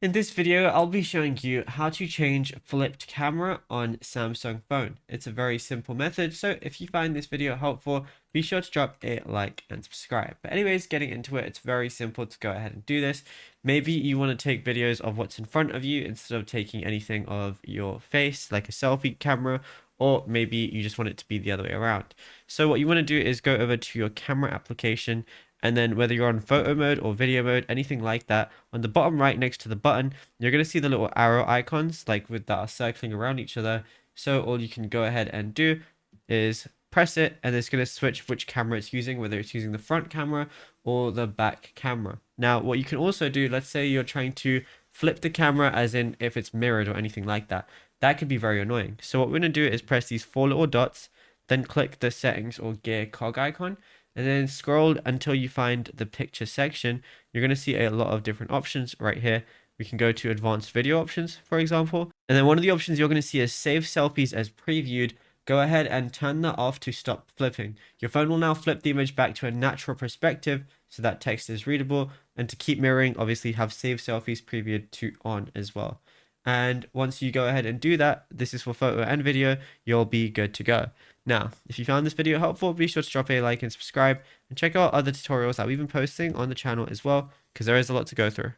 In this video, I'll be showing you how to change flipped camera on Samsung phone. It's a very simple method, so if you find this video helpful, be sure to drop a like and subscribe. But anyways, getting into it, it's very simple to go ahead and do this. Maybe you want to take videos of what's in front of you instead of taking anything of your face, like a selfie camera, or maybe you just want it to be the other way around. So what you want to do is go over to your camera application, and then whether you're on photo mode or video mode, anything like that, on the bottom right next to the button, you're going to see the little arrow icons like with that are circling around each other. So all you can go ahead and do is press it, and it's going to switch which camera it's using, whether it's using the front camera or the back camera. Now, what you can also do, let's say you're trying to flip the camera, as in if it's mirrored or anything like that, that could be very annoying. So what we're going to do is press these four little dots, then click the settings or gear cog icon, and then scroll until you find the picture section. You're going to see a lot of different options right here. We can go to advanced video options, for example. And then one of the options you're going to see is save selfies as previewed. Go ahead and turn that off to stop flipping. Your phone will now flip the image back to a natural perspective so that text is readable. And to keep mirroring, obviously have save selfies previewed to on as well. And once you go ahead and do that, this is for photo and video, you'll be good to go. Now, if you found this video helpful, be sure to drop a like and subscribe, and check out other tutorials that we've been posting on the channel as well, because there is a lot to go through.